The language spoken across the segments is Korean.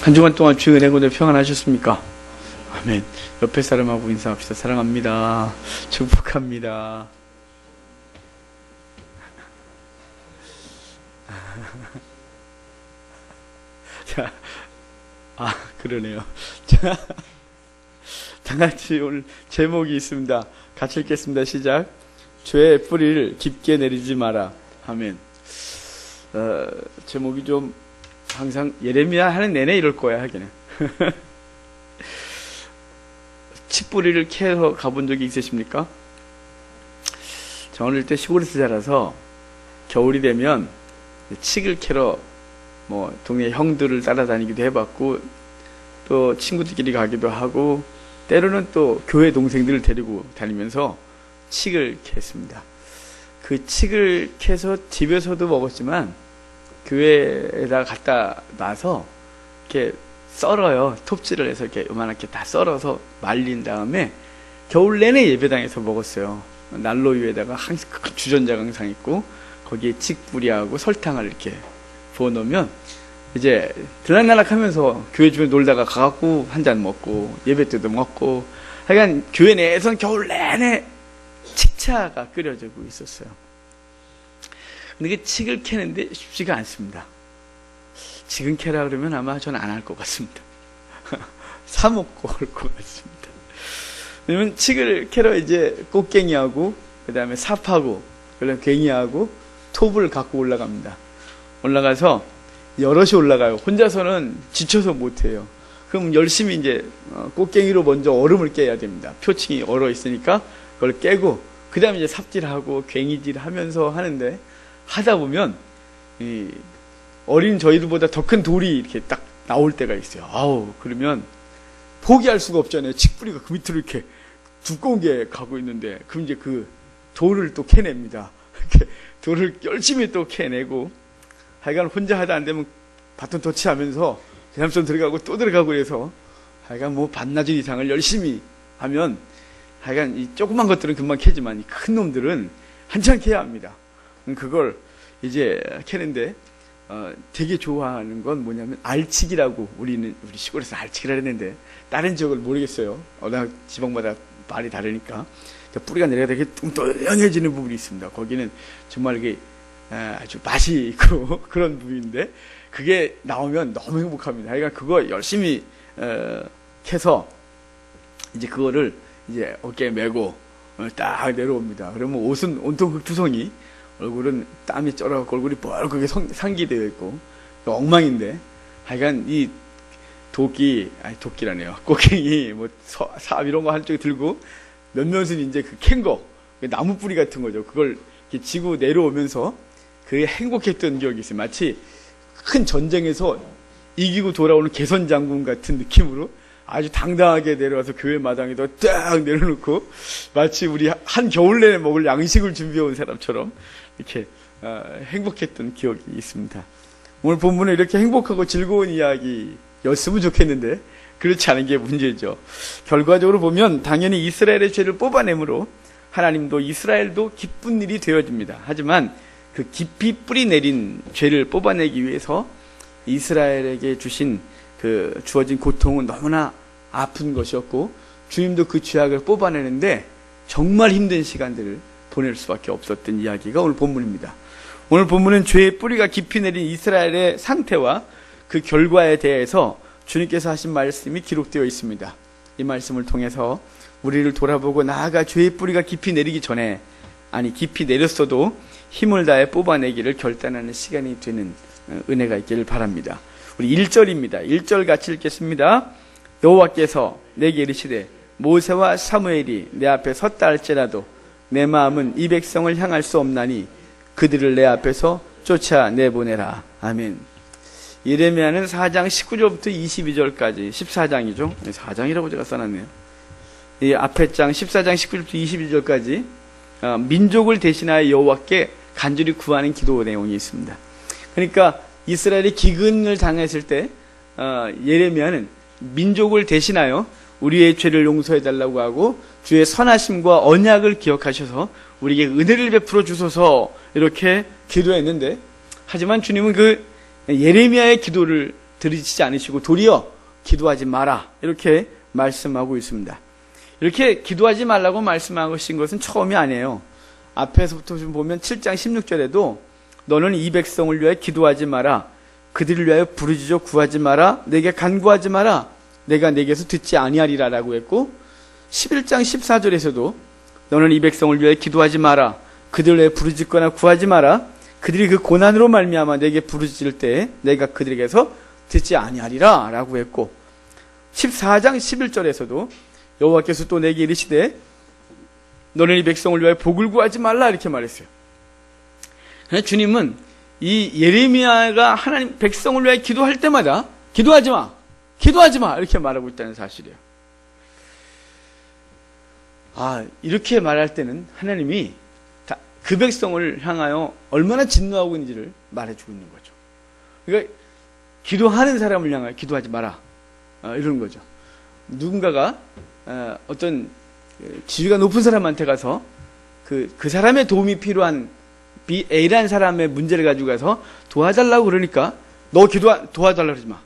한 주간 동안 주의 은혜 가운데 평안하셨습니까? 아멘. 옆에 사람하고 인사합시다. 사랑합니다. 축복합니다. 자, 그러네요. 자, 다 같이 오늘 제목이 있습니다. 같이 읽겠습니다. 시작. 죄의 뿌리를 깊게 내리지 마라. 아멘. 제목이 좀 항상 예레미야 하는 내내 이럴 거야 하기는. 칡뿌리를 캐서 가본 적이 있으십니까? 저 어릴 때 시골에서 자라서 겨울이 되면 칡을 캐러 뭐 동네 형들을 따라다니기도 해봤고, 또 친구들끼리 가기도 하고, 때로는 또 교회 동생들을 데리고 다니면서 칡을 캤습니다. 그 칡을 캐서 집에서도 먹었지만 교회에다 갖다 놔서 이렇게 썰어요. 톱질을 해서 이렇게 요만하게 다 썰어서 말린 다음에 겨울 내내 예배당에서 먹었어요. 난로 위에다가 항상 큰 주전자가 항상 있고, 거기에 칡뿌리하고 설탕을 이렇게 부어 놓으면 이제 들락날락 하면서 교회 주변에 놀다가 가갖고 한 잔 먹고, 예배 때도 먹고, 하여간 교회 내에선 겨울 내내 칡차가 끓여지고 있었어요. 근데 그 칡을 캐는데 쉽지가 않습니다. 칡은 캐라 그러면 아마 저는 안 할 것 같습니다. 사 먹고 올 것 같습니다. 왜냐면 칡을 캐러 이제 꽃갱이하고, 그 다음에 삽하고, 그다음에 괭이하고 톱을 갖고 올라갑니다. 올라가서 여럿이 올라가요. 혼자서는 지쳐서 못해요. 그럼 열심히 이제 꽃갱이로 먼저 얼음을 깨야 됩니다. 표층이 얼어 있으니까 그걸 깨고, 그 다음에 이제 삽질하고 괭이질 하면서 하는데, 하다 보면 이 어린 저희들보다 더 큰 돌이 이렇게 딱 나올 때가 있어요. 그러면 포기할 수가 없잖아요. 칡뿌리가 그 밑으로 이렇게 두꺼운 게 가고 있는데, 그럼 이제 그 돌을 또 캐냅니다. 이렇게 돌을 열심히 또 캐내고, 하여간 혼자 하다 안 되면 바톤 터치하면서 대남선 들어가고 또 들어가고 해서 하여간 뭐 반나절 이상을 열심히 하면, 하여간 이 조그만 것들은 금방 캐지만 이 큰 놈들은 한참 캐야 합니다. 그걸 이제 캐는데 되게 좋아하는 건 뭐냐면 알치기라고, 우리 시골에서 알치기라 했는데 다른 지역을 모르겠어요. 워낙 지방마다 말이 다르니까 뿌리가 내려가다 이렇게 뚱뚱해지는 부분이 있습니다. 거기는 정말 이게 아주 맛이 있고 그런 부위인데, 그게 나오면 너무 행복합니다. 그러니까 그거 열심히 캐서 이제 그거를 이제 어깨에 메고 딱 내려옵니다. 그러면 옷은 온통 흙투성이, 얼굴은 땀이 쩔어갖고 얼굴이 뻘겋게 상기되어 있고 엉망인데, 하여간 이 도끼라네요. 꽃갱이, 뭐 삽 이런 거 한쪽에 들고 몇몇은 이제 그 캔 거, 나무 뿌리 같은 거죠. 그걸 이렇게 지고 내려오면서 그게 행복했던 기억이 있어요. 마치 큰 전쟁에서 이기고 돌아오는 개선 장군 같은 느낌으로 아주 당당하게 내려와서 교회 마당에다 딱 내려놓고, 마치 우리 한 겨울 내내 먹을 양식을 준비해온 사람처럼 이렇게 행복했던 기억이 있습니다. 오늘 본문은 이렇게 행복하고 즐거운 이야기였으면 좋겠는데 그렇지 않은 게 문제죠. 결과적으로 보면 당연히 이스라엘의 죄를 뽑아내므로 하나님도 이스라엘도 기쁜 일이 되어집니다. 하지만 그 깊이 뿌리 내린 죄를 뽑아내기 위해서 이스라엘에게 주어진 고통은 너무나 아픈 것이었고, 주님도 그 죄악을 뽑아내는데 정말 힘든 시간들을 보낼 수밖에 없었던 이야기가 오늘 본문입니다. 오늘 본문은 죄의 뿌리가 깊이 내린 이스라엘의 상태와 그 결과에 대해서 주님께서 하신 말씀이 기록되어 있습니다. 이 말씀을 통해서 우리를 돌아보고 나아가 죄의 뿌리가 깊이 내리기 전에, 깊이 내렸어도 힘을 다해 뽑아내기를 결단하는 시간이 되는 은혜가 있기를 바랍니다. 우리 1절입니다. 1절 같이 읽겠습니다. 여호와께서 내게 이르시되 모세와 사무엘이 내 앞에 섰다 할지라도 내 마음은 이 백성을 향할 수 없나니 그들을 내 앞에서 쫓아내보내라. 아멘. 예레미야는 4장 19절부터 22절까지, 14장이죠. 4장이라고 제가 써놨네요. 이 앞에 장 14장 19절부터 22절까지 민족을 대신하여 여호와께 간절히 구하는 기도 내용이 있습니다. 그러니까 이스라엘이 기근을 당했을 때 예레미야는 민족을 대신하여 우리의 죄를 용서해달라고 하고, 주의 선하심과 언약을 기억하셔서 우리에게 은혜를 베풀어 주소서 이렇게 기도했는데, 하지만 주님은 그 예레미야의 기도를 들으시지 않으시고 도리어 기도하지 마라 이렇게 말씀하고 있습니다. 이렇게 기도하지 말라고 말씀하신 것은 처음이 아니에요. 앞에서부터 좀 보면 7장 16절에도 너는 이 백성을 위하여 기도하지 마라. 그들을 위하여 부르짖어 구하지 마라. 내게 간구하지 마라. 내가 내게서 듣지 아니하리라 라고 했고 11장 14절에서도 너는 이 백성을 위하여 기도하지 마라. 그들을 위하여 부르짖거나 구하지 마라. 그들이 그 고난으로 말미암아 내게 부르짖을 때에 내가 그들에게서 듣지 아니하리라 라고 했고 14장 11절에서도 여호와께서 또 내게 이르시되 너는 이 백성을 위하여 복을 구하지 말라 이렇게 말했어요. 주님은 이 예레미야가 하나님 백성을 위하여 기도할 때마다 기도하지 마 이렇게 말하고 있다는 사실이에요. 이렇게 말할 때는 하나님이 그 백성을 향하여 얼마나 진노하고 있는지를 말해주고 있는 거죠. 그러니까 기도하는 사람을 향하여 기도하지 마라 이런 거죠. 누군가가 어떤 지위가 높은 사람한테 가서 그 사람의 도움이 필요한 A라는 사람의 문제를 가지고 가서 도와달라고 그러니까 너 도와달라고 그러지 마.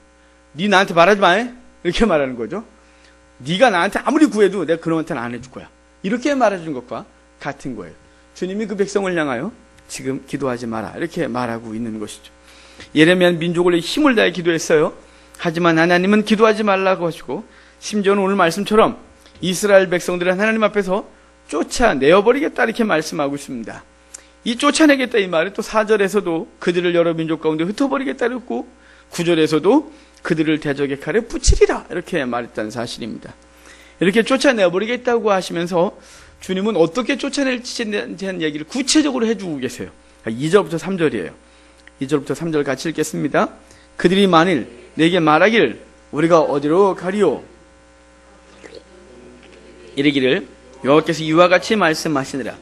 네 나한테 말하지 마. 이렇게 말하는 거죠. 네가 나한테 아무리 구해도 내가 그놈한테는 안 해줄 거야. 이렇게 말해주는 것과 같은 거예요. 주님이 그 백성을 향하여 지금 기도하지 마라 이렇게 말하고 있는 것이죠. 예레미야는 민족을 위해 힘을 다해 기도했어요. 하지만 하나님은 기도하지 말라고 하시고 심지어는 오늘 말씀처럼 이스라엘 백성들은 하나님 앞에서 쫓아내어버리겠다 이렇게 말씀하고 있습니다. 이 쫓아내겠다 이 말은 또 4절에서도 그들을 여러 민족 가운데 흩어버리겠다 그랬고 9절에서도 그들을 대적의 칼에 붙이리라 이렇게 말했다는 사실입니다. 이렇게 쫓아내버리겠다고 하시면서 주님은 어떻게 쫓아낼지에 대한 얘기를 구체적으로 해주고 계세요. 2절부터 3절이에요. 2절부터 3절 같이 읽겠습니다. 그들이 만일 내게 말하길 우리가 어디로 가리오 이르기를 여호와께서 이와 같이 말씀하시느라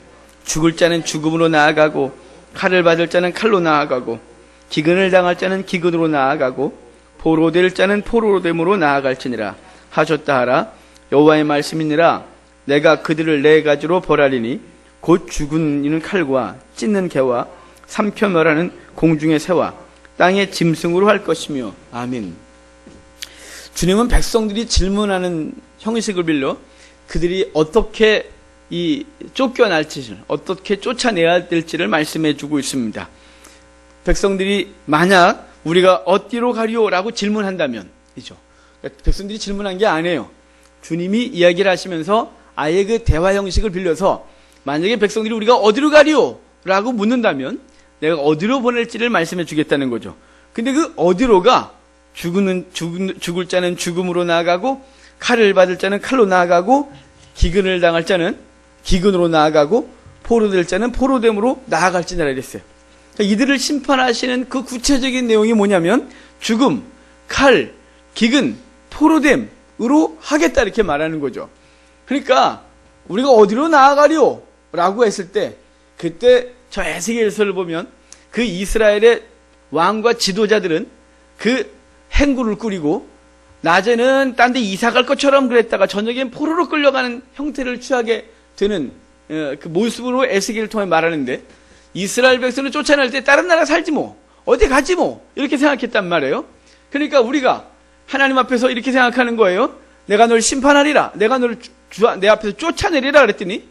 죽을 자는 죽음으로 나아가고 칼을 받을 자는 칼로 나아가고 기근을 당할 자는 기근으로 나아가고 포로 될 자는 포로로 됨으로 나아갈지니라 하셨다 하라. 여호와의 말씀이니라. 내가 그들을 네 가지로 벌하리니 곧 죽은 이는 칼과 찢는 개와 삼켜 멸하는 공중의 새와 땅의 짐승으로 할 것이며 아멘. 주님은 백성들이 질문하는 형식을 빌려 그들이 어떻게 이 쫓겨날지를 어떻게 쫓아내야 될지를 말씀해 주고 있습니다. 백성들이 만약 우리가 어디로 가리오라고 질문한다면 이죠. 백성들이 질문한 게 아니에요. 주님이 이야기를 하시면서 아예 그 대화 형식을 빌려서 만약에 백성들이 우리가 어디로 가리오라고 묻는다면 내가 어디로 보낼지를 말씀해 주겠다는 거죠. 근데 그 어디로가 죽을 자는 죽음으로 나아가고 칼을 받을 자는 칼로 나아가고 기근을 당할 자는 기근으로 나아가고 포로될 자는 포로됨으로 나아갈지니라 이랬어요. 그러니까 이들을 심판하시는 그 구체적인 내용이 뭐냐면 죽음, 칼, 기근, 포로됨으로 하겠다 이렇게 말하는 거죠. 그러니까 우리가 어디로 나아가리오? 라고 했을 때 그때 저 에스겔서를 보면 그 이스라엘의 왕과 지도자들은 그 행구를 꾸리고 낮에는 딴 데 이사 갈 것처럼 그랬다가 저녁엔 포로로 끌려가는 형태를 취하게 되는 그 모습으로 에스겔을 통해 말하는데 이스라엘 백성을 쫓아낼 때 다른 나라 살지 뭐 어디 가지 뭐 이렇게 생각했단 말이에요. 그러니까 우리가 하나님 앞에서 이렇게 생각하는 거예요. 내가 널 심판하리라. 내가 너를 내 앞에서 쫓아내리라 그랬더니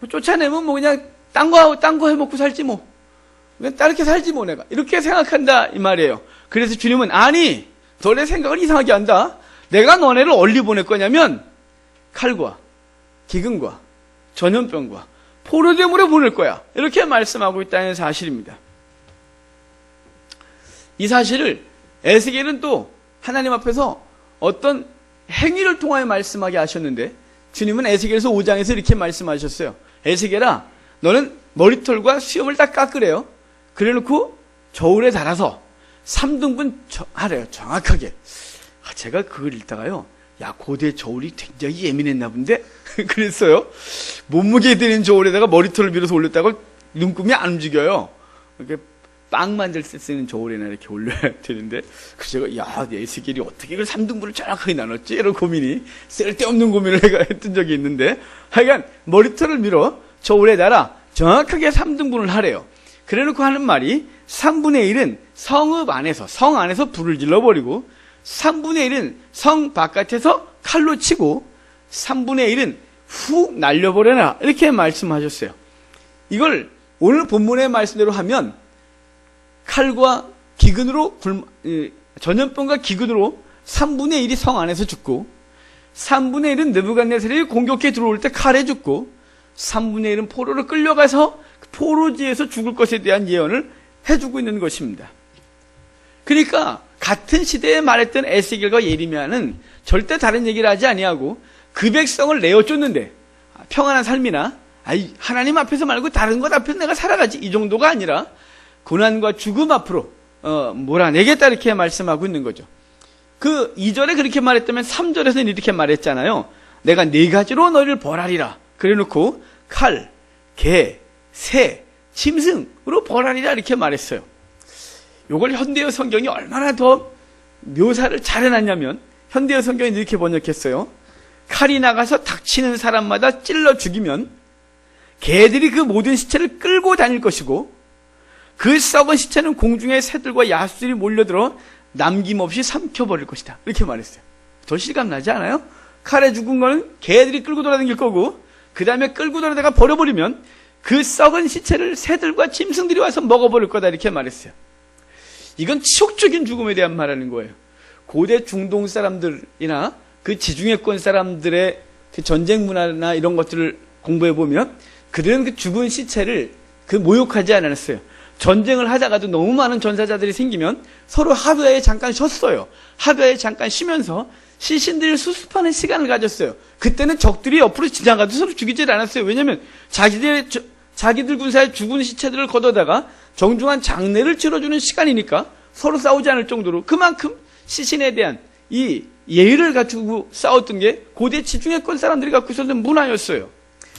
쫓아내면 뭐 그냥 딴 거 해먹고 살지 뭐 그냥 다르게 살지 뭐 내가 이렇게 생각한다 이 말이에요. 그래서 주님은 아니 너네 생각을 이상하게 한다. 내가 너네를 어디 보낼 거냐면 칼과 기근과 전염병과 포로됨으로 보낼 거야. 이렇게 말씀하고 있다는 사실입니다. 이 사실을 에스겔은 또 하나님 앞에서 어떤 행위를 통하여 말씀하게 하셨는데 주님은 에스겔서 5장에서 이렇게 말씀하셨어요. 에스겔아 너는 머리털과 수염을 다 깎으래요. 그래놓고 저울에 달아서 3등분 하래요. 정확하게. 제가 그걸 읽다가요. 야 고대 저울이 굉장히 예민했나 본데? 그랬어요. 몸무게 되는 저울에다가 머리털을 밀어서 올렸다고 눈금이 안 움직여요. 이렇게 빵 만들 때 쓰는 저울에나 이렇게 올려야 되는데 제가 야 에스겔이 어떻게 그 3등분을 정확하게 나눴지? 이런 고민이 쓸데없는 고민을 했던 적이 있는데 하여간 머리털을 밀어 저울에 달아 정확하게 3등분을 하래요. 그래놓고 하는 말이 3분의 1은 성읍 안에서, 성 안에서 불을 질러버리고 3분의 1은 성 바깥에서 칼로 치고 3분의 1은 훅 날려버려라. 이렇게 말씀하셨어요. 이걸 오늘 본문의 말씀대로 하면 칼과 기근으로, 전염병과 기근으로 3분의 1이 성 안에서 죽고 3분의 1은 느부갓네살이 공격해 들어올 때 칼에 죽고 3분의 1은 포로로 끌려가서 포로지에서 죽을 것에 대한 예언을 해주고 있는 것입니다. 그러니까 같은 시대에 말했던 에스겔과 예레미야는 절대 다른 얘기를 하지 아니하고 그 백성을 내어쫓는데 평안한 삶이나 하나님 앞에서 말고 다른 것 앞에서 내가 살아가지 이 정도가 아니라 고난과 죽음 앞으로 몰아내겠다 이렇게 말씀하고 있는 거죠. 그 2절에 그렇게 말했다면 3절에서는 이렇게 말했잖아요. 내가 4가지로 너희를 벌하리라. 그래놓고 칼, 개, 새, 짐승으로 벌하리라 이렇게 말했어요. 이걸 현대어 성경이 얼마나 더 묘사를 잘 해놨냐면 현대어 성경이 이렇게 번역했어요. 칼이 나가서 닥치는 사람마다 찔러 죽이면 개들이 그 모든 시체를 끌고 다닐 것이고 그 썩은 시체는 공중의 새들과 야수들이 몰려들어 남김없이 삼켜버릴 것이다. 이렇게 말했어요. 더 실감나지 않아요? 칼에 죽은 거는 개들이 끌고 돌아다닐 거고 그 다음에 끌고 돌아다가 버려버리면 그 썩은 시체를 새들과 짐승들이 와서 먹어버릴 거다. 이렇게 말했어요. 이건 치욕적인 죽음에 대한 말하는 거예요. 고대 중동 사람들이나 그 지중해권 사람들의 그 전쟁 문화나 이런 것들을 공부해보면 그들은 그 죽은 시체를 모욕하지 않았어요. 전쟁을 하다가도 너무 많은 전사자들이 생기면 서로 하루에 잠깐 쉬었어요. 하루에 잠깐 쉬면서 시신들을 수습하는 시간을 가졌어요. 그때는 적들이 옆으로 지나가도 서로 죽이질 않았어요. 왜냐하면 자기들 군사의 죽은 시체들을 걷어다가 정중한 장례를 치러주는 시간이니까 서로 싸우지 않을 정도로 그만큼 시신에 대한 이 예의를 갖추고 싸웠던 게 고대 지중해권 사람들이 갖고 있었던 문화였어요.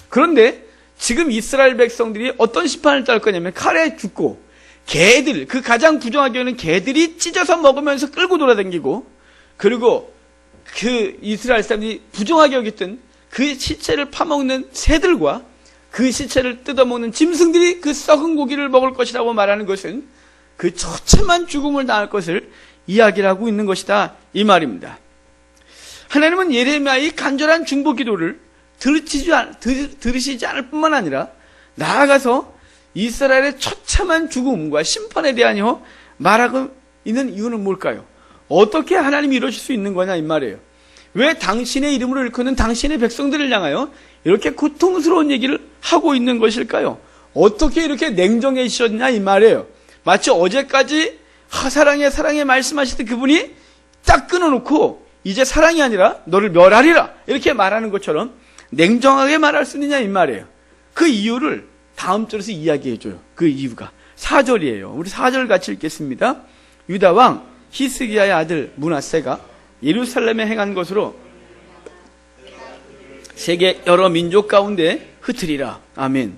그런데 지금 이스라엘 백성들이 어떤 심판을 따를 거냐면 칼에 죽고 개들, 그 가장 부정하게 여기는 개들이 찢어서 먹으면서 끌고 돌아다니고 그리고 그 이스라엘 사람들이 부정하게 여겼던 그 시체를 파먹는 새들과 그 시체를 뜯어먹는 짐승들이 그 썩은 고기를 먹을 것이라고 말하는 것은 그 처참한 죽음을 당할 것을 이야기를 하고 있는 것이다 이 말입니다. 하나님은 예레미야의 간절한 중보 기도를 들으시지 않을 뿐만 아니라 나아가서 이스라엘의 처참한 죽음과 심판에 대하여 말하고 있는 이유는 뭘까요? 어떻게 하나님이 이러실 수 있는 거냐 이 말이에요. 왜 당신의 이름으로 일컫는 당신의 백성들을 향하여 이렇게 고통스러운 얘기를 하고 있는 것일까요? 어떻게 이렇게 냉정해지셨냐 이 말이에요. 마치 어제까지 사랑해 말씀하시던 그분이 딱 끊어놓고 이제 사랑이 아니라 너를 멸하리라 이렇게 말하는 것처럼 냉정하게 말할 수 있느냐 이 말이에요. 그 이유를 다음 절에서 이야기해줘요. 그 이유가 4절이에요. 우리 4절 같이 읽겠습니다. 유다 왕 히스기야의 아들 므낫세가 예루살렘에 행한 것으로 세계 여러 민족 가운데 흩으리라. 아멘.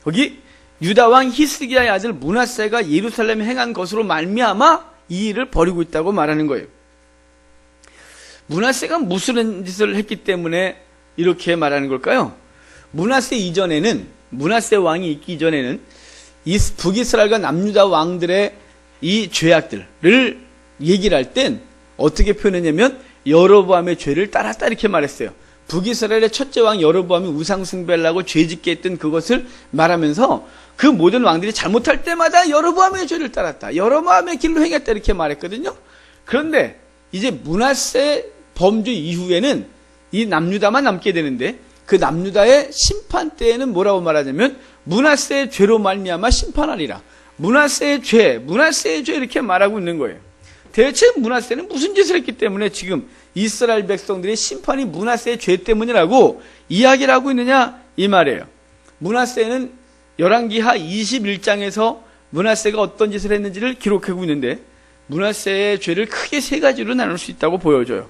거기 유다 왕 히스기야의 아들 므낫세가 예루살렘에 행한 것으로 말미암아 이 일을 벌이고 있다고 말하는 거예요. 므낫세가 무슨 짓을 했기 때문에 이렇게 말하는 걸까요? 므낫세 이전에는, 므낫세 왕이 있기 이전에는 북이스라엘과 남유다 왕들의 이 죄악들을 얘기를 할 땐 어떻게 표현했냐면 여로보암의 죄를 따랐다 이렇게 말했어요. 북이스라엘의 첫째 왕 여로보암이 우상 숭배를 하고 죄짓게 했던 그것을 말하면서 그 모든 왕들이 잘못할 때마다 여로보암의 죄를 따랐다. 여로보암의 길로 행했다 이렇게 말했거든요. 그런데 이제 므낫세 범죄 이후에는 이 남유다만 남게 되는데 그 남유다의 심판 때에는 뭐라고 말하냐면 므낫세의 죄로 말미암아 심판하리라. 므낫세의 죄 이렇게 말하고 있는 거예요. 대체 므낫세는 무슨 짓을 했기 때문에 지금 이스라엘 백성들의 심판이 므낫세의 죄 때문이라고 이야기를 하고 있느냐 이 말이에요. 므낫세는 열왕기하 21장에서 므낫세가 어떤 짓을 했는지를 기록하고 있는데 므낫세의 죄를 크게 3가지로 나눌 수 있다고 보여줘요.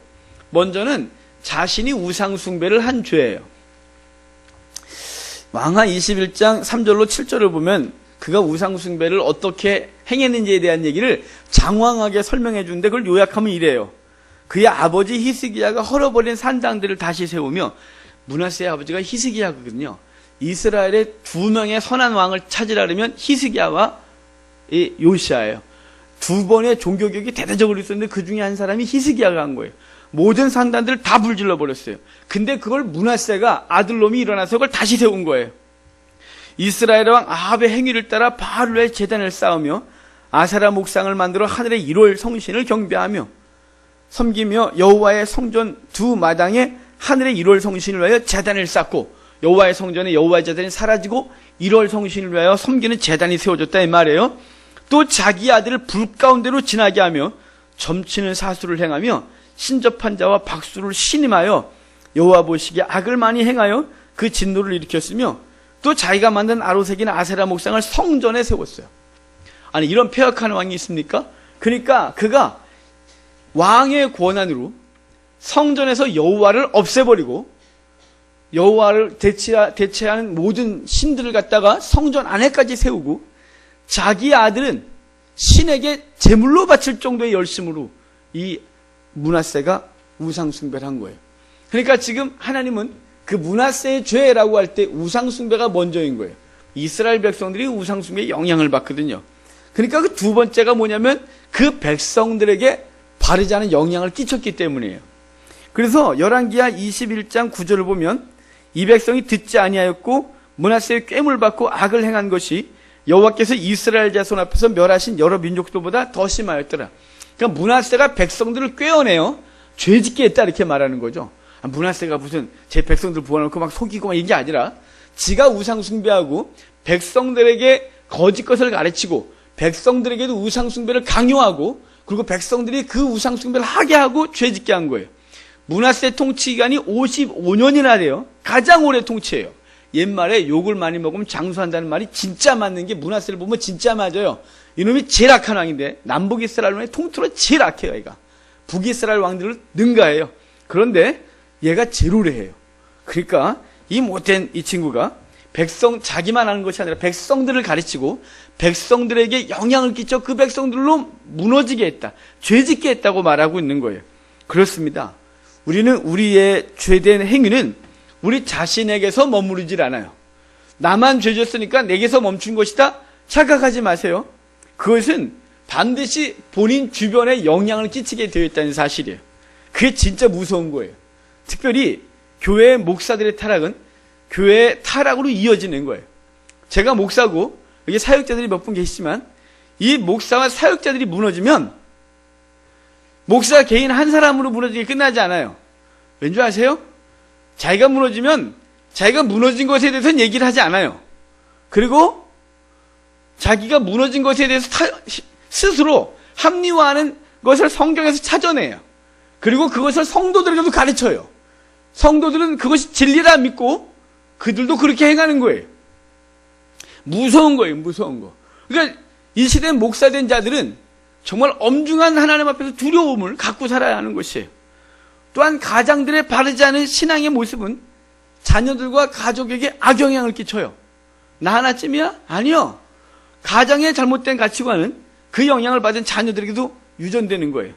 먼저는 자신이 우상 숭배를 한 죄예요. 왕하 21장 3절로 7절을 보면 그가 우상 숭배를 어떻게 행했는지에 대한 얘기를 장황하게 설명해 주는데 그걸 요약하면 이래요. 그의 아버지 히스기야가 헐어버린 산당들을 다시 세우며 므낫세의 아버지가 히스기야거든요. 이스라엘의 2명의 선한 왕을 찾으려면 히스기야와 이 요시아예요. 두 번의 종교개혁이 대대적으로 있었는데 그 중에 한 사람이 히스기야가 한 거예요. 모든 산단들을 다 불질러 버렸어요. 근데 그걸 므낫세가 아들놈이 일어나서 그걸 다시 세운 거예요. 이스라엘 왕 아합의 행위를 따라 바알로의 제단을 쌓으며 아세라 목상을 만들어 하늘의 1월 성신을 경배하며 섬기며 여호와의 성전 두 마당에 하늘의 1월 성신을 위하여 제단을 쌓고 여호와의 성전에 여호와의 제단이 사라지고 1월 성신을 위하여 섬기는 제단이 세워졌다 이 말이에요. 또 자기 아들을 불 가운데로 지나게 하며 점치는 사수를 행하며 신접한 자와 박수를 신임하여 여호와 보시기에 악을 많이 행하여 그 진노를 일으켰으며 또 자기가 만든 아로색이나 아세라 목상을 성전에 세웠어요. 아니 이런 폐역한 왕이 있습니까? 그러니까 그가 왕의 권한으로 성전에서 여호와를 없애버리고 여호와를 대체하는 모든 신들을 갖다가 성전 안에까지 세우고 자기 아들은 신에게 제물로 바칠 정도의 열심으로 이 므낫세가 우상숭배를 한 거예요. 그러니까 지금 하나님은 그 므낫세의 죄라고 할 때 우상숭배가 먼저인 거예요. 이스라엘 백성들이 우상숭배에 영향을 받거든요. 그러니까 그 두 번째가 뭐냐면 그 백성들에게 바르지 않은 영향을 끼쳤기 때문이에요. 그래서 열왕기하 21장 9절을 보면 이 백성이 듣지 아니하였고 므낫세의 꾀물 받고 악을 행한 것이 여호와께서 이스라엘 자손 앞에서 멸하신 여러 민족들보다 더 심하였더라. 그러니까 므낫세가 백성들을 꾀어내요. 죄짓게 했다 이렇게 말하는 거죠. 므낫세가 무슨 제 백성들 부어놓고 막 속이고 막 이게 아니라 지가 우상숭배하고 백성들에게 거짓 것을 가르치고 백성들에게도 우상숭배를 강요하고 그리고 백성들이 그 우상숭배를 하게 하고 죄짓게 한 거예요. 므낫세 통치 기간이 55년이나 돼요. 가장 오래 통치해요. 옛말에 욕을 많이 먹으면 장수한다는 말이 진짜 맞는 게 므낫세를 보면 진짜 맞아요. 이놈이 제일 악한 왕인데 남북 이스라엘 왕의 통틀어 제일 악해요. 얘가 북이스라엘 왕들을 능가해요. 그런데 얘가 제일 오래 해요. 그러니까 이 못된 이 친구가 자기만 하는 것이 아니라 백성들을 가르치고 백성들에게 영향을 끼쳐 그 백성들로 무너지게 했다. 죄짓게 했다고 말하고 있는 거예요. 그렇습니다. 우리는 우리의 죄된 행위는 우리 자신에게서 머무르질 않아요. 나만 죄졌으니까 내게서 멈춘 것이다 착각하지 마세요. 그것은 반드시 본인 주변에 영향을 끼치게 되어 있다는 사실이에요. 그게 진짜 무서운 거예요. 특별히 교회 목사들의 타락은 교회의 타락으로 이어지는 거예요. 제가 목사고 여기 사역자들이 몇 분 계시지만 이 목사와 사역자들이 무너지면 목사 개인 한 사람으로 무너지게 끝나지 않아요. 왠지 아세요? 자기가 무너지면 자기가 무너진 것에 대해서는 얘기를 하지 않아요. 그리고 자기가 무너진 것에 대해서 스스로 합리화하는 것을 성경에서 찾아내요. 그리고 그것을 성도들에게도 가르쳐요. 성도들은 그것이 진리라 믿고 그들도 그렇게 행하는 거예요. 무서운 거예요. 무서운 거. 그러니까 이 시대 목사된 자들은 정말 엄중한 하나님 앞에서 두려움을 갖고 살아야 하는 것이에요. 또한 가장들의 바르지 않은 신앙의 모습은 자녀들과 가족에게 악영향을 끼쳐요. 나 하나쯤이야? 아니요. 가장의 잘못된 가치관은 그 영향을 받은 자녀들에게도 유전되는 거예요.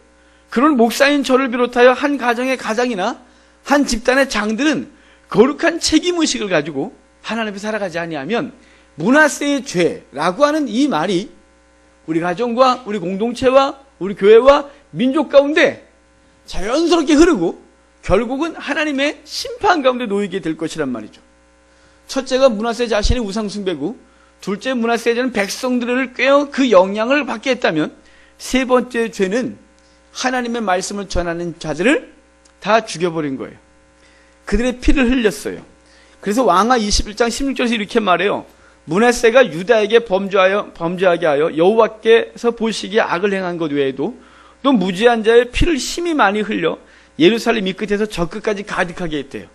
그런 목사인 저를 비롯하여 한 가정의 가장이나 한 집단의 장들은 거룩한 책임의식을 가지고 하나님 앞에 살아가지 아니하면 므낫세의 죄라고 하는 이 말이 우리 가정과 우리 공동체와 우리 교회와 민족 가운데 자연스럽게 흐르고 결국은 하나님의 심판 가운데 놓이게 될 것이란 말이죠. 첫째가 므낫세 자신의 우상숭배고 둘째 므낫세 자는 백성들을 꿰어 그 영향을 받게 했다면 세 번째 죄는 하나님의 말씀을 전하는 자들을 다 죽여버린 거예요. 그들의 피를 흘렸어요. 그래서 왕하 21장 16절에서 이렇게 말해요. 므낫세가 유다에게 범죄하게 하여 여호와께서 보시기에 악을 행한 것 외에도 또 무지한 자의 피를 심히 많이 흘려 예루살렘 이 끝에서 저 끝까지 가득하게 했대요.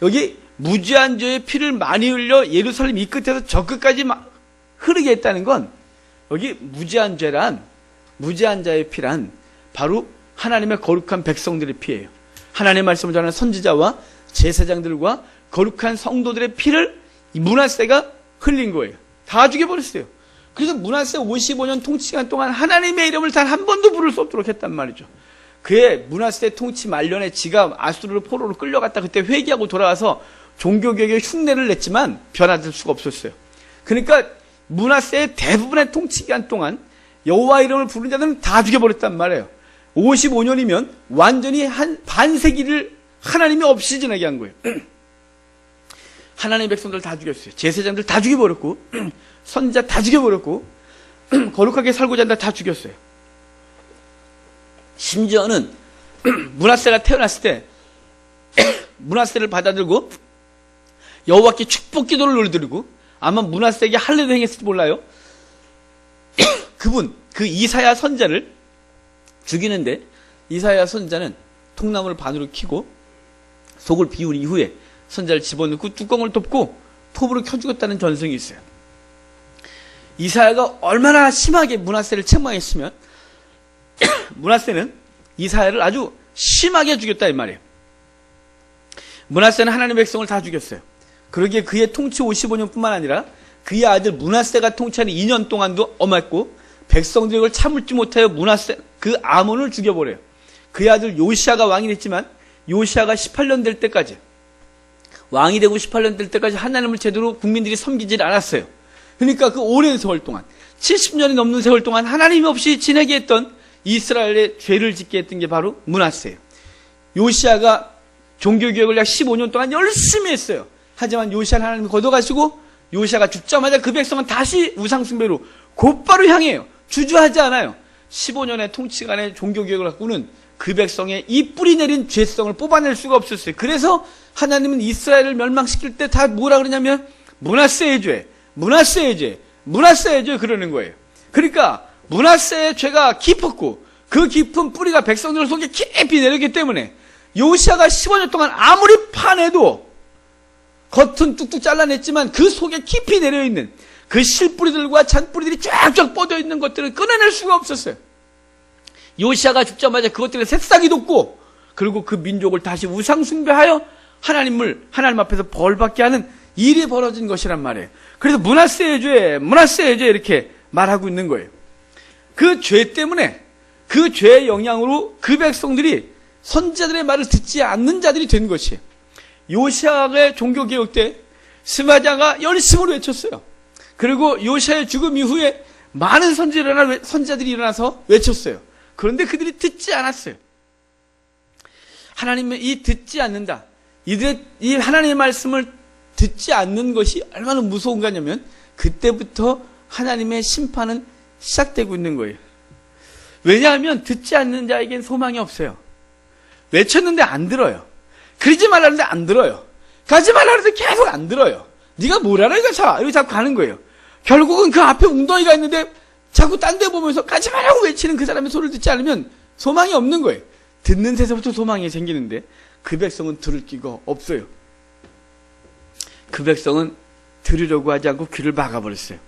여기 무지한 자의 피를 많이 흘려 예루살렘 이 끝에서 저 끝까지 흐르게 했다는 건 여기 무지한 자의 피란 바로 하나님의 거룩한 백성들의 피예요. 하나님의 말씀을 전하는 선지자와 제사장들과 거룩한 성도들의 피를 이 므낫세가 흘린 거예요. 다 죽여버렸어요. 그래서 므낫세 55년 통치기간 동안 하나님의 이름을 단 한 번도 부를 수 없도록 했단 말이죠. 그의 므낫세 통치 말년에 지가 아수르 포로로 끌려갔다 그때 회개하고 돌아와서 종교개혁의 흉내를 냈지만 변화될 수가 없었어요. 그러니까 므낫세의 대부분의 통치 기간 동안 여호와 이름을 부르는 자들은 다 죽여버렸단 말이에요. 55년이면 완전히 한 반세기를 하나님이 없이 지나게 한 거예요. 하나님의 백성들 다 죽였어요. 제사장들 다 죽여버렸고 선지자 다 죽여버렸고 거룩하게 살고자 한다 다 죽였어요. 심지어는 므낫세가 태어났을 때 므낫세를 받아들고 여호와께 축복 기도를 올려드리고 아마 므낫세에게 할례도 행했을지 몰라요. 그 이사야 선자를 죽이는데 이사야 선자는 통나무를 반으로 켜고 속을 비운 이후에 선자를 집어넣고 뚜껑을 덮고 톱으로 켜 죽었다는 전승이 있어요. 이사야가 얼마나 심하게 므낫세를 책망했으면 므낫세는 이사야를 아주 심하게 죽였다 이 말이에요. 므낫세는 하나님의 백성을 다 죽였어요. 그러기에 그의 통치 55년뿐만 아니라 그의 아들 므낫세가 통치하는 2년 동안도 엄했고 백성들이 그걸 참을지 못하여 므낫세 그 아몬을 죽여버려요. 그의 아들 요시아가 왕이 됐지만 요시아가 18년 될 때까지 왕이 되고 18년 될 때까지 하나님을 제대로 국민들이 섬기질 않았어요. 그러니까 그 오랜 세월 동안 70년이 넘는 세월 동안 하나님 없이 지내게 했던 이스라엘의 죄를 짓게 했던 게 바로 므낫세예요. 요시아가 종교개혁을 약 15년 동안 열심히 했어요. 하지만 요시아를 하나님이 걷어가시고 요시아가 죽자마자 그 백성은 다시 우상숭배로 곧바로 향해요. 주저하지 않아요. 15년의 통치간의 종교개혁을 갖고는 그 백성의 이 뿌리 내린 죄성을 뽑아낼 수가 없었어요. 그래서 하나님은 이스라엘을 멸망시킬 때 다 뭐라 그러냐면 므낫세의 죄, 므낫세의 죄, 므낫세의 죄 그러는 거예요. 그러니까 므낫세의 죄가 깊었고 그 깊은 뿌리가 백성들 속에 깊이 내렸기 때문에 요시아가 15년 동안 아무리 파내도 겉은 뚝뚝 잘라냈지만 그 속에 깊이 내려있는 그 실뿌리들과 잔뿌리들이 쫙쫙 뻗어있는 것들을 끊어낼 수가 없었어요. 요시아가 죽자마자 그것들을 새싹이 돋고 그리고 그 민족을 다시 우상숭배하여 하나님 앞에서 벌받게 하는 일이 벌어진 것이란 말이에요. 그래서 므낫세의 죄, 므낫세의 죄 이렇게 말하고 있는 거예요. 그 죄 때문에 그 죄의 영향으로 그 백성들이 선지자들의 말을 듣지 않는 자들이 된 것이에요. 요시아의 종교개혁 때 스마자가 열심으로 외쳤어요. 그리고 요시아의 죽음 이후에 많은 선지자들이 일어나서 외쳤어요. 그런데 그들이 듣지 않았어요. 하나님의 이 듣지 않는다. 이 하나님의 말씀을 듣지 않는 것이 얼마나 무서운가 하냐면 그때부터 하나님의 심판은 시작되고 있는 거예요. 왜냐하면 듣지 않는 자에겐 소망이 없어요. 외쳤는데 안 들어요. 그러지 말라는데 안 들어요. 가지 말라는데 계속 안 들어요. 네가 뭘 알아 이거 이러고 자꾸 가는 거예요. 결국은 그 앞에 웅덩이가 있는데 자꾸 딴 데 보면서 가지 말라고 외치는 그 사람의 소리를 듣지 않으면 소망이 없는 거예요. 듣는 데서부터 소망이 생기는데 그 백성은 들을 끼가 없어요. 그 백성은 들으려고 하지 않고 귀를 막아버렸어요.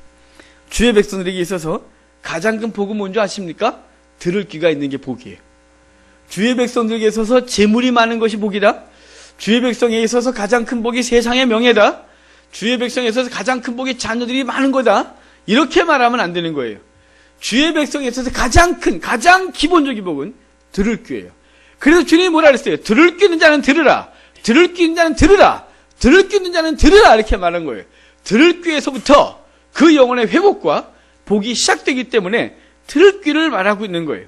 주의 백성들에게 있어서 가장 큰 복은 뭔지 아십니까? 들을 귀가 있는 게 복이에요. 주의 백성들에게 있어서 재물이 많은 것이 복이다. 주의 백성에게 있어서 가장 큰 복이 세상의 명예다. 주의 백성에 있어서 가장 큰 복이 자녀들이 많은 거다. 이렇게 말하면 안 되는 거예요. 주의 백성에 있어서 가장 기본적인 복은 들을 귀예요. 그래서 주님이 뭐라 그랬어요? 들을 귀 있는 자는 들으라. 들을 귀 있는 자는 들으라. 들을 귀 있는 자는 들으라. 이렇게 말한 거예요. 들을 귀에서부터 그 영혼의 회복과 복이 시작되기 때문에 들을 귀를 말하고 있는 거예요.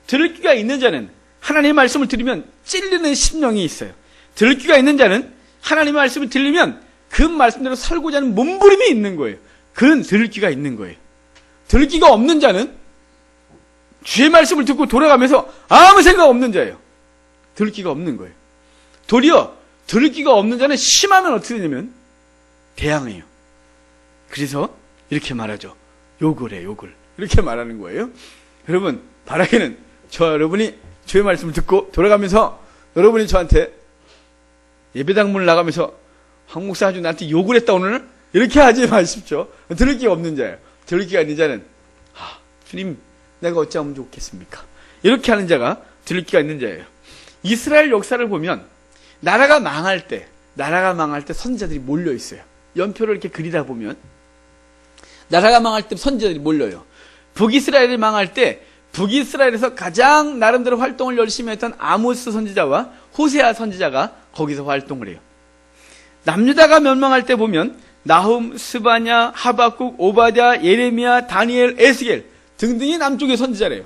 들을 귀가 있는 자는 하나님의 말씀을 들으면 찔리는 심령이 있어요. 들을 귀가 있는 자는 하나님의 말씀을 들으면 그 말씀대로 살고자 하는 몸부림이 있는 거예요. 그는 들을 귀가 있는 거예요. 들을 귀가 없는 자는 주의 말씀을 듣고 돌아가면서 아무 생각 없는 자예요. 들을 귀가 없는 거예요. 도리어 들을 귀가 없는 자는 심하면 어떻게 되냐면 대항해요. 그래서 이렇게 말하죠. 욕을 해, 욕을. 이렇게 말하는 거예요. 여러분, 바라기는 여러분이 주의 말씀을 듣고 돌아가면서 여러분이 저한테 예배당 문을 나가면서 황 목사 아주 나한테 욕을 했다 오늘? 이렇게 하지 마십시오. 들을 귀가 없는 자예요. 들을 귀가 있는 자는 주님 내가 어찌하면 좋겠습니까? 이렇게 하는 자가 들을 귀가 있는 자예요. 이스라엘 역사를 보면 나라가 망할 때 선지자들이 몰려 있어요. 연표를 이렇게 그리다 보면 나라가 망할 때 선지자들이 몰려요. 북이스라엘이 망할 때 북이스라엘에서 가장 나름대로 활동을 열심히 했던 아모스 선지자와 호세아 선지자가 거기서 활동을 해요. 남유다가 멸망할 때 보면 나훔, 스바냐, 하박국, 오바댜, 예레미야, 다니엘, 에스겔 등등이 남쪽의 선지자래요.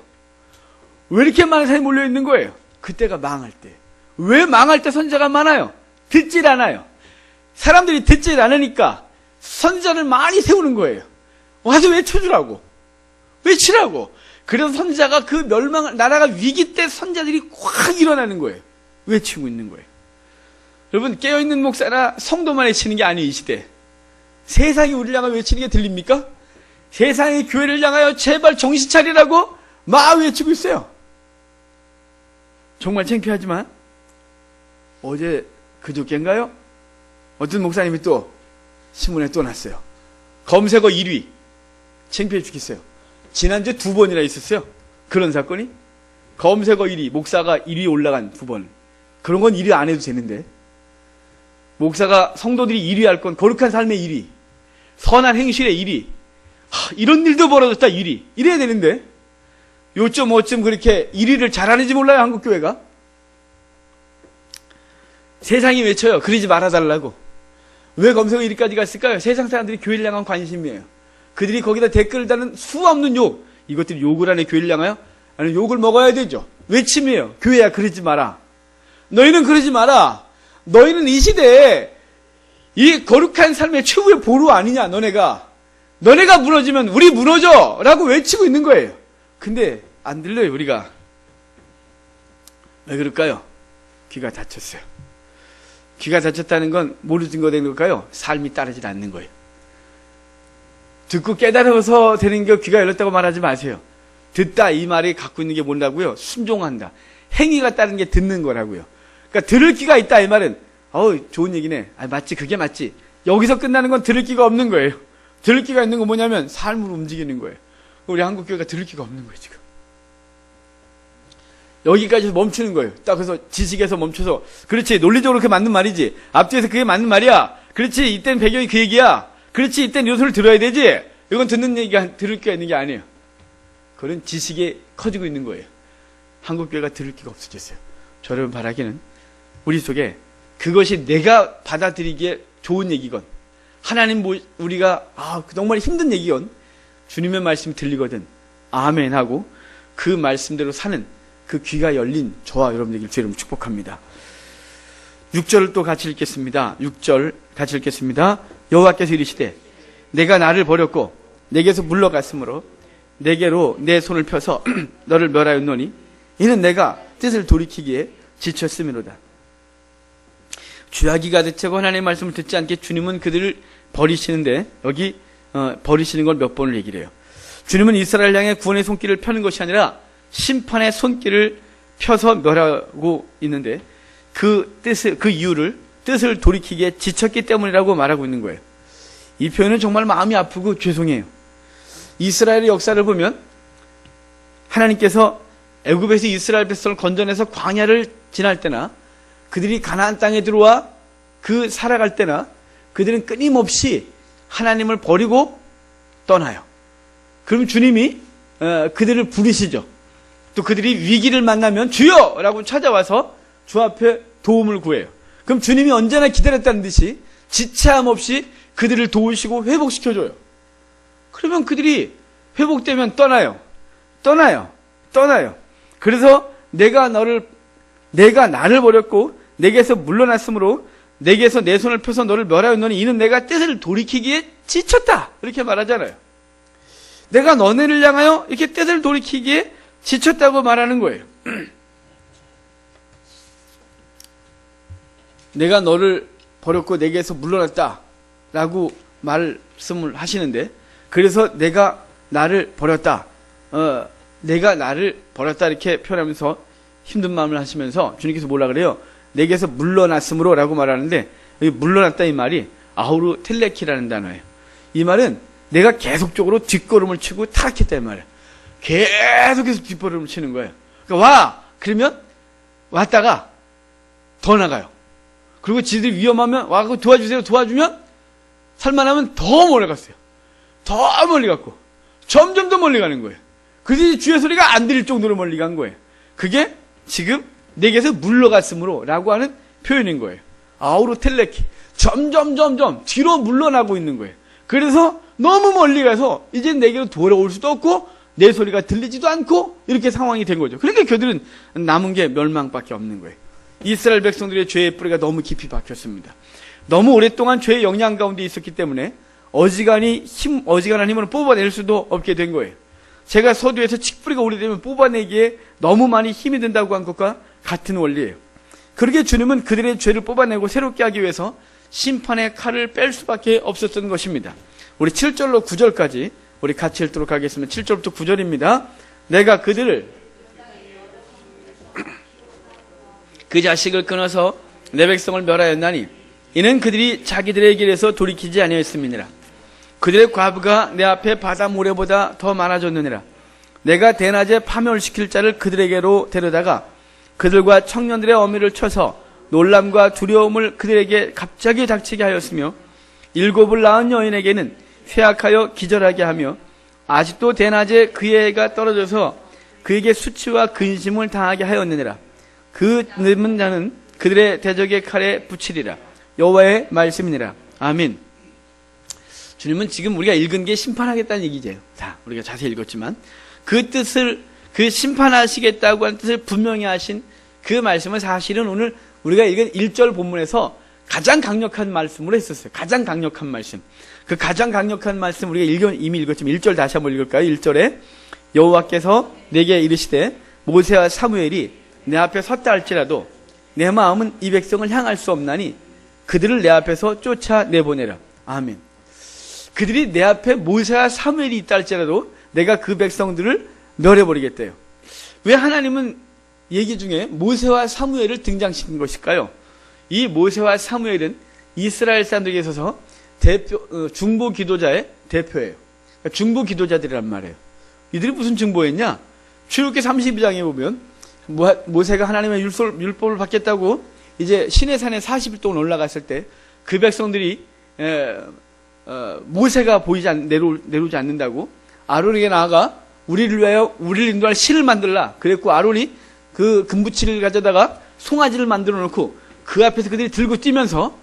왜 이렇게 많은 사람이 몰려있는 거예요? 그때가 망할 때. 왜 망할 때 선지자가 많아요? 듣질 않아요. 사람들이 듣질 않으니까 선지자를 많이 세우는 거예요. 와서 외쳐주라고. 외치라고. 그래서 선지자가 그 나라가 위기 때 선지자들이 확 일어나는 거예요. 외치고 있는 거예요. 여러분, 깨어있는 목사나 성도만 외치는 게 아니에요, 이 시대. 세상이 우리를 향하여 외치는 게 들립니까? 세상이 교회를 향하여 제발 정신 차리라고 막 외치고 있어요. 정말 창피하지만 어제 그저께인가요? 어떤 목사님이 또 신문에 또 났어요. 검색어 1위. 창피해 죽겠어요. 지난주에 2번이나 있었어요. 그런 사건이. 검색어 1위. 목사가 1위 올라간 2번. 그런 건 1위 안 해도 되는데. 목사가 성도들이 1위 할 건 거룩한 삶의 1위. 선한 행실의 1위. 이런 일도 벌어졌다 1위. 이래야 되는데. 요점 어쩜 그렇게 1위를 잘하는지 몰라요, 한국교회가. 세상이 외쳐요. 그러지 말아달라고. 왜 검색어 1위까지 갔을까요? 세상 사람들이 교회를 향한 관심이에요. 그들이 거기다 댓글을 다는 수 없는 욕. 이것들이 욕을 하네, 교회를 향하여? 아니, 욕을 먹어야 되죠. 외침이에요. 교회야, 그러지 마라. 너희는 그러지 마라. 너희는 이 시대에 이 거룩한 삶의 최후의 보루 아니냐, 너네가. 너네가 무너지면 우리 무너져! 라고 외치고 있는 거예요. 근데 안 들려요, 우리가. 왜 그럴까요? 귀가 닫혔어요. 귀가 닫혔다는 건 뭐로 증거되는 걸까요? 삶이 따르지 않는 거예요. 듣고 깨달아서 되는 게 귀가 열렸다고 말하지 마세요. 듣다 이 말이 갖고 있는 게 뭔다고요? 순종한다. 행위가 따른 게 듣는 거라고요. 그러니까 들을 귀가 있다 이 말은 좋은 얘기네. 맞지, 그게 맞지. 여기서 끝나는 건 들을 귀가 없는 거예요. 들을 귀가 있는 건 뭐냐면 삶으로 움직이는 거예요. 우리 한국교회가 들을 귀가 없는 거예요, 지금. 여기까지 멈추는 거예요. 딱 그래서 지식에서 멈춰서 그렇지, 논리적으로 그게 맞는 말이지. 앞뒤에서 그게 맞는 말이야. 그렇지, 이때는 배경이 그 얘기야. 그렇지, 이때는 요 소리를 들어야 되지. 이건 듣는 얘기가 들을 귀가 있는 게 아니에요. 그런 지식이 커지고 있는 거예요. 한국교회가 들을 귀가 없어졌어요. 저 여러분 바라기는 우리 속에 그것이 내가 받아들이기에 좋은 얘기건, 하나님 우리가 정말 힘든 얘기건, 주님의 말씀이 들리거든 아멘 하고 그 말씀대로 사는 그 귀가 열린 저와 여러분에게 주의 이름으로 축복합니다. 6절을 또 같이 읽겠습니다. 6절 같이 읽겠습니다. 여호와께서 이르시되 내가 나를 버렸고 내게서 물러갔으므로 내게로 내 손을 펴서 너를 멸하였노니 이는 내가 뜻을 돌이키기에 지쳤음이로다. 죄악이 가득차고 하나님의 말씀을 듣지 않게 주님은 그들을 버리시는데, 여기 버리시는 걸 몇 번을 얘기를 해요. 주님은 이스라엘 향해 구원의 손길을 펴는 것이 아니라 심판의 손길을 펴서 멸하고 있는데, 그 이유를 뜻을 돌이키기에 지쳤기 때문이라고 말하고 있는 거예요. 이 표현은 정말 마음이 아프고 죄송해요. 이스라엘의 역사를 보면 하나님께서 애굽에서 이스라엘 백성을 건져내서 광야를 지날 때나 그들이 가나안 땅에 들어와 그 살아갈 때나 그들은 끊임없이 하나님을 버리고 떠나요. 그럼 주님이 그들을 부르시죠. 또 그들이 위기를 만나면 주여! 라고 찾아와서 주 앞에 도움을 구해요. 그럼 주님이 언제나 기다렸다는 듯이 지체함 없이 그들을 도우시고 회복시켜줘요. 그러면 그들이 회복되면 떠나요. 그래서 내가 나를 버렸고 내게서 물러났으므로 내게서 내 손을 펴서 너를 멸하였노니 이는 내가 뜻을 돌이키기에 지쳤다. 이렇게 말하잖아요. 내가 너네를 향하여 이렇게 뜻을 돌이키기에 지쳤다고 말하는 거예요. 내가 너를 버렸고 내게서 물러났다 라고 말씀을 하시는데, 그래서 내가 나를 버렸다 이렇게 표현하면서 힘든 마음을 하시면서 주님께서 뭐라 그래요? 내게서 물러났으므로 라고 말하는데, 여기 물러났다 이 말이 아우르 텔레키라는 단어예요. 이 말은 내가 계속적으로 뒷걸음을 치고 타락했다 이 말이에요. 계속해서 뒷걸음을 치는 거예요. 그러니까 그러면 왔다가 더 나가요. 그리고 지들이 위험하면 와서 도와주세요. 도와주면 살만하면 더 멀리 갔어요. 더 멀리 갔고 점점 더 멀리 가는 거예요. 그들이 주의 소리가 안 들릴 정도로 멀리 간 거예요. 그게 지금 내게서 물러갔으므로 라고 하는 표현인 거예요. 아우로 텔레키. 점점 뒤로 물러나고 있는 거예요. 그래서 너무 멀리 가서 이제 내게로 돌아올 수도 없고 내 소리가 들리지도 않고 이렇게 상황이 된 거죠. 그러니까 그들은 남은 게 멸망밖에 없는 거예요. 이스라엘 백성들의 죄의 뿌리가 너무 깊이 박혔습니다. 너무 오랫동안 죄의 영향 가운데 있었기 때문에 어지간한 힘으로 뽑아낼 수도 없게 된 거예요. 제가 서두에서 칡뿌리가 오래되면 뽑아내기에 너무 많이 힘이 든다고 한 것과 같은 원리예요. 그렇게 주님은 그들의 죄를 뽑아내고 새롭게 하기 위해서 심판의 칼을 뺄 수밖에 없었던 것입니다. 우리 7절로 9절까지 우리 같이 읽도록 하겠습니다. 7절부터 9절입니다. 내가 그들을 그 자식을 끊어서 내 백성을 멸하였나니 이는 그들이 자기들의 길에서 돌이키지 아니하였음이니라. 그들의 과부가 내 앞에 바다 모래보다 더 많아졌느니라. 내가 대낮에 파멸시킬 자를 그들에게로 데려다가 그들과 청년들의 어미를 쳐서 놀람과 두려움을 그들에게 갑자기 닥치게 하였으며 7을 낳은 여인에게는 쇠약하여 기절하게 하며 아직도 대낮에 그의 애가 떨어져서 그에게 수치와 근심을 당하게 하였느니라. 그 늙은 자는 그들의 대적의 칼에 붙이리라. 여호와의 말씀이니라. 아멘. 주님은 지금 우리가 읽은 게 심판하겠다는 얘기죠. 자, 우리가 자세히 읽었지만 그 뜻을, 그 심판하시겠다고 하는 뜻을 분명히 하신 그 말씀은 사실은 오늘 우리가 읽은 1절 본문에서 가장 강력한 말씀으로 했었어요. 가장 강력한 말씀. 그 가장 강력한 말씀 우리가 이미 읽었지만 1절 다시 한번 읽을까요? 1절에 여호와께서 내게 이르시되 모세와 사무엘이 내 앞에 섰다 할지라도 내 마음은 이 백성을 향할 수 없나니 그들을 내 앞에서 쫓아내보내라. 아멘. 그들이 내 앞에 모세와 사무엘이 있다 할지라도 내가 그 백성들을 멸해버리겠대요. 왜 하나님은 얘기 중에 모세와 사무엘을 등장시킨 것일까요? 이 모세와 사무엘은 이스라엘 사람들에게 있어서 중보 기도자의 대표예요. 그러니까 중보 기도자들이란 말이에요. 이들이 무슨 중보했냐? 출애굽기 32장에 보면 모세가 하나님의 율법을 받겠다고 이제 시내산에 40일 동안 올라갔을 때 그 백성들이 모세가 내려오지 않는다고 아론에게 나아가 우리를 위하여 우리를 인도할 신을 만들라. 그랬고 아론이 그 금붙이를 가져다가 송아지를 만들어 놓고 그 앞에서 그들이 들고 뛰면서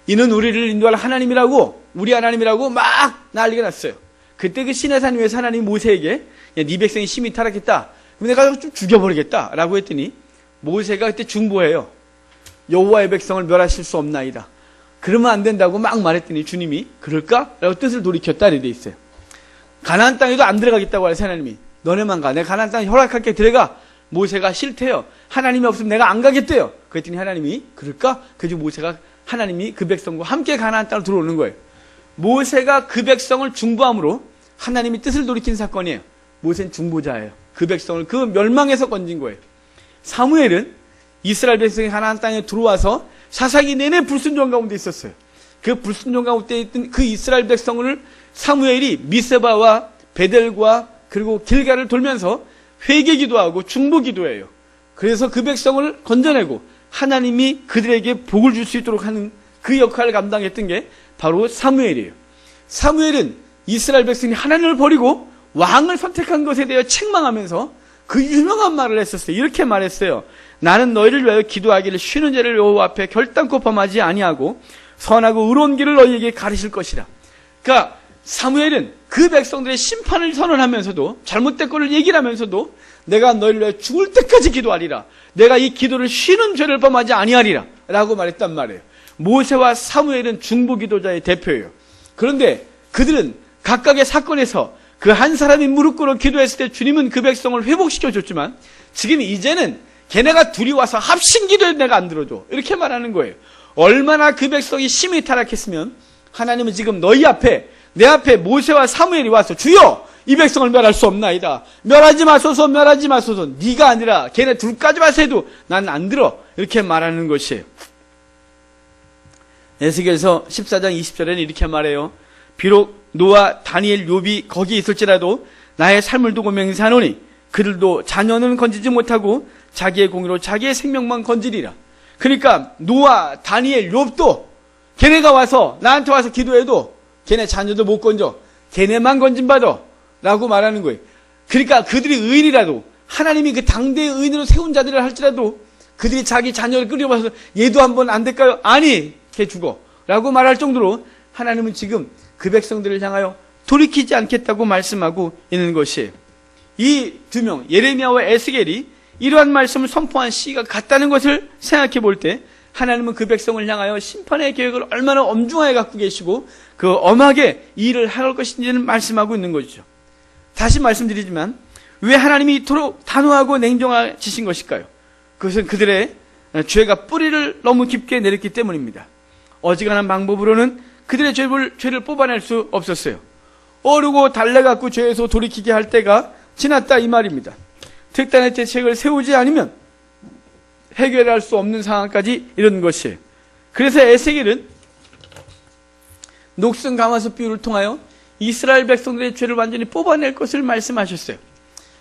이는 우리를 인도할 하나님이라고, 우리 하나님이라고 막 난리가 났어요. 그때 그 시내산 위에서 하나님 모세에게 야, 네 백성이 심히 타락했다. 그럼 내가 좀 죽여버리겠다 라고 했더니 모세가 그때 중보해요. 여호와의 백성을 멸하실 수 없나이다. 그러면 안 된다고 막 말했더니 주님이 그럴까? 라고 뜻을 돌이켰다 이렇게 돼 있어요. 가나안 땅에도 안 들어가겠다고 하셔서 하나님이 너네만 가. 내가 가나안 땅에 허락할게 들어가. 모세가 싫대요. 하나님이 없으면 내가 안 가겠대요. 그랬더니 하나님이 그럴까? 그래서 모세가 하나님이 그 백성과 함께 가나안 땅으로 들어오는 거예요. 모세가 그 백성을 중보함으로 하나님이 뜻을 돌이킨 사건이에요. 모세는 중보자예요. 그 백성을 그 멸망에서 건진 거예요. 사무엘은 이스라엘 백성이 가나안 땅에 들어와서 사사기 내내 불순종 가운데 있었어요. 그 불순종 가운데 있던 그 이스라엘 백성을 사무엘이 미세바와 베델과 그리고 길가를 돌면서 회개기도하고 중보기도해요. 그래서 그 백성을 건져내고 하나님이 그들에게 복을 줄 수 있도록 하는 그 역할을 감당했던 게 바로 사무엘이에요. 사무엘은 이스라엘 백성이 하나님을 버리고 왕을 선택한 것에 대해 책망하면서 그 유명한 말을 했었어요. 이렇게 말했어요. 나는 너희를 위하여 기도하기를 쉬는 죄를 여호와 앞에 결단코 범하지 아니하고 선하고 의로운 길을 너희에게 가르칠 것이라. 그러니까 사무엘은 그 백성들의 심판을 선언하면서도 잘못된 것을 얘기를 하면서도 내가 너희를 위하여 죽을 때까지 기도하리라. 내가 이 기도를 쉬는 죄를 범하지 아니하리라 라고 말했단 말이에요. 모세와 사무엘은 중보기도자의 대표예요. 그런데 그들은 각각의 사건에서 그 한 사람이 무릎 꿇어 기도했을 때 주님은 그 백성을 회복시켜줬지만 지금 이제는 걔네가 둘이 와서 합심기도해도 내가 안 들어줘. 이렇게 말하는 거예요. 얼마나 그 백성이 심히 타락했으면 하나님은 지금 너희 앞에 내 앞에 모세와 사무엘이 와서 주여 이 백성을 멸할 수 없나이다. 멸하지 마소서 멸하지 마소서. 네가 아니라 걔네 둘까지만 해도 난 안 들어. 이렇게 말하는 것이에요. 에스겔서 14장 20절에는 이렇게 말해요. 비록 노아, 다니엘, 욥이 거기 있을지라도 나의 삶을 두고 맹세하노니 그들도 자녀는 건지지 못하고 자기의 공의로 자기의 생명만 건지리라. 그러니까 노아, 다니엘, 욥도 걔네가 와서 나한테 와서 기도해도 걔네 자녀도 못 건져. 걔네만 건진받아 라고 말하는 거예요. 그러니까 그들이 의인이라도 하나님이 그 당대의 의인으로 세운 자들을 할지라도 그들이 자기 자녀를 끌어와서 얘도 한번 안 될까요? 아니 걔 죽어 라고 말할 정도로 하나님은 지금 그 백성들을 향하여 돌이키지 않겠다고 말씀하고 있는 것이에요. 이 두 명, 예레미야와 에스겔이 이러한 말씀을 선포한 시기가 같다는 것을 생각해 볼 때 하나님은 그 백성을 향하여 심판의 계획을 얼마나 엄중하게 갖고 계시고 그 엄하게 이 일을 할 것인지는 말씀하고 있는 것이죠. 다시 말씀드리지만 왜 하나님이 이토록 단호하고 냉정하신 것일까요? 그것은 그들의 죄가 뿌리를 너무 깊게 내렸기 때문입니다. 어지간한 방법으로는 그들의 죄를 뽑아낼 수 없었어요. 어르고 달래갖고 죄에서 돌이키게 할 때가 지났다 이 말입니다. 특단의 대책을 세우지 않으면 해결할 수 없는 상황까지 이런 것이에요. 그래서 에스겔은 녹슨 가마솥 비유를 통하여 이스라엘 백성들의 죄를 완전히 뽑아낼 것을 말씀하셨어요.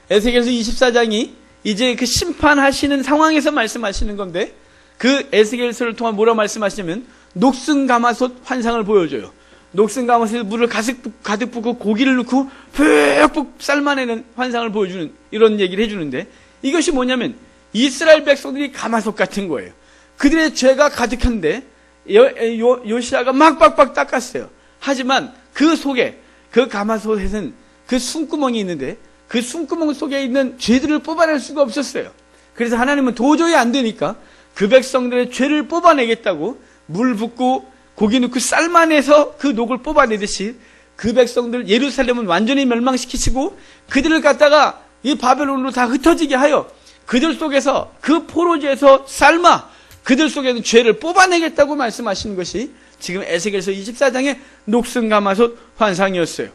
에스겔서 24장이 이제 그 심판하시는 상황에서 말씀하시는 건데 그 에스겔서를 통한 뭐라고 말씀하시냐면 녹슨 가마솥 환상을 보여줘요. 녹슨 가마솥에 물을 가득 붓고 고기를 넣고 푹푹 삶아내는 환상을 보여주는 이런 얘기를 해주는데 이것이 뭐냐면 이스라엘 백성들이 가마솥 같은 거예요. 그들의 죄가 가득한데 요시아가 막 빡빡 닦았어요. 하지만 그 속에 그 가마솥에는 그 숨구멍이 있는데 그 숨구멍 속에 있는 죄들을 뽑아낼 수가 없었어요. 그래서 하나님은 도저히 안 되니까 그 백성들의 죄를 뽑아내겠다고 물 붓고 고기 넣고 삶아내서 그 녹을 뽑아내듯이 그 백성들 예루살렘은 완전히 멸망시키시고 그들을 갖다가 이 바벨론으로 다 흩어지게 하여 그들 속에서 그 포로지에서 삶아 그들 속에 있는 죄를 뽑아내겠다고 말씀하시는 것이 지금 에스겔서 24장의 녹슨 가마솥 환상이었어요.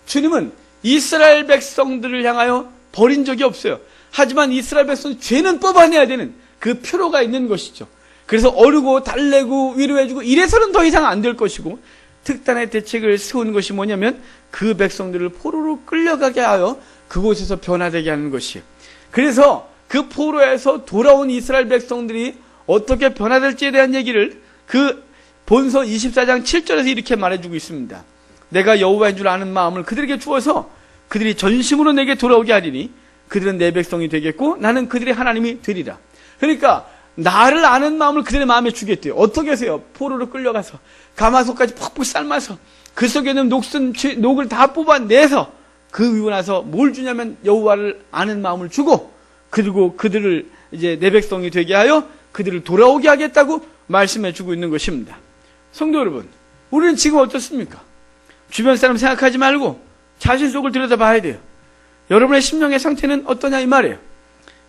주님은 이스라엘 백성들을 향하여 버린 적이 없어요. 하지만 이스라엘 백성은 죄는 뽑아내야 되는 그 표로가 있는 것이죠. 그래서 어르고 달래고 위로해주고 이래서는 더 이상 안 될 것이고 특단의 대책을 세우는 것이 뭐냐면 그 백성들을 포로로 끌려가게 하여 그곳에서 변화되게 하는 것이에요. 그래서 그 포로에서 돌아온 이스라엘 백성들이 어떻게 변화될지에 대한 얘기를 그 본서 24장 7절에서 이렇게 말해주고 있습니다. 내가 여호와인 줄 아는 마음을 그들에게 주어서 그들이 전심으로 내게 돌아오게 하리니 그들은 내 백성이 되겠고 나는 그들의 하나님이 되리라. 그러니까 나를 아는 마음을 그들의 마음에 주겠대요. 어떻게 하세요? 포로로 끌려가서 가마솥까지 푹푹 삶아서 그 속에 있는 녹을 다 뽑아내서 그 위고 나서 뭘 주냐면 여호와를 아는 마음을 주고 그리고 그들을 이제 내 백성이 되게 하여 그들을 돌아오게 하겠다고 말씀해 주고 있는 것입니다. 성도 여러분, 우리는 지금 어떻습니까? 주변 사람 생각하지 말고 자신 속을 들여다봐야 돼요. 여러분의 심령의 상태는 어떠냐 이 말이에요.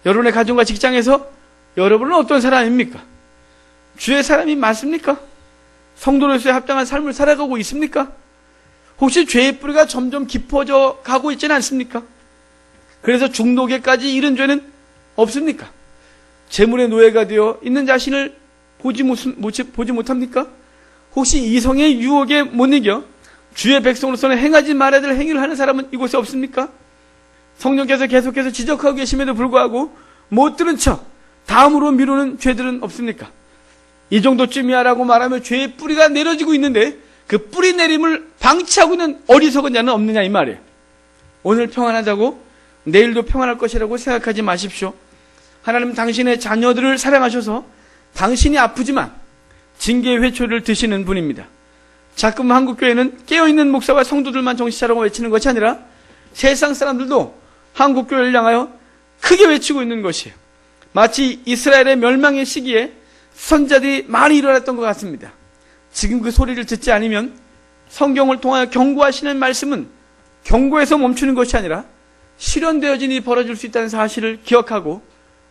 여러분의 가정과 직장에서 여러분은 어떤 사람입니까? 주의 사람이 맞습니까? 성도로서의 합당한 삶을 살아가고 있습니까? 혹시 죄의 뿌리가 점점 깊어져 가고 있지는 않습니까? 그래서 중독에까지 이른 죄는 없습니까? 재물의 노예가 되어 있는 자신을 보지 못합니까? 혹시 이성의 유혹에 못 이겨 주의 백성으로서는 행하지 말아야 될 행위를 하는 사람은 이곳에 없습니까? 성령께서 계속해서 지적하고 계심에도 불구하고 못 들은 척 다음으로 미루는 죄들은 없습니까? 이 정도쯤이야 라고 말하면 죄의 뿌리가 내려지고 있는데 그 뿌리 내림을 방치하고 있는 어리석은 자는 없느냐 이 말이에요. 오늘 평안하다고 내일도 평안할 것이라고 생각하지 마십시오. 하나님은 당신의 자녀들을 사랑하셔서 당신이 아프지만 징계의 회초리를 드시는 분입니다. 자꾸만 한국교회는 깨어있는 목사와 성도들만 정신 차리고 외치는 것이 아니라 세상 사람들도 한국교회를 향하여 크게 외치고 있는 것이에요. 마치 이스라엘의 멸망의 시기에 선자들이 많이 일어났던 것 같습니다. 지금 그 소리를 듣지 않으면 성경을 통하여 경고하시는 말씀은 경고에서 멈추는 것이 아니라 실현되어진 일이 벌어질 수 있다는 사실을 기억하고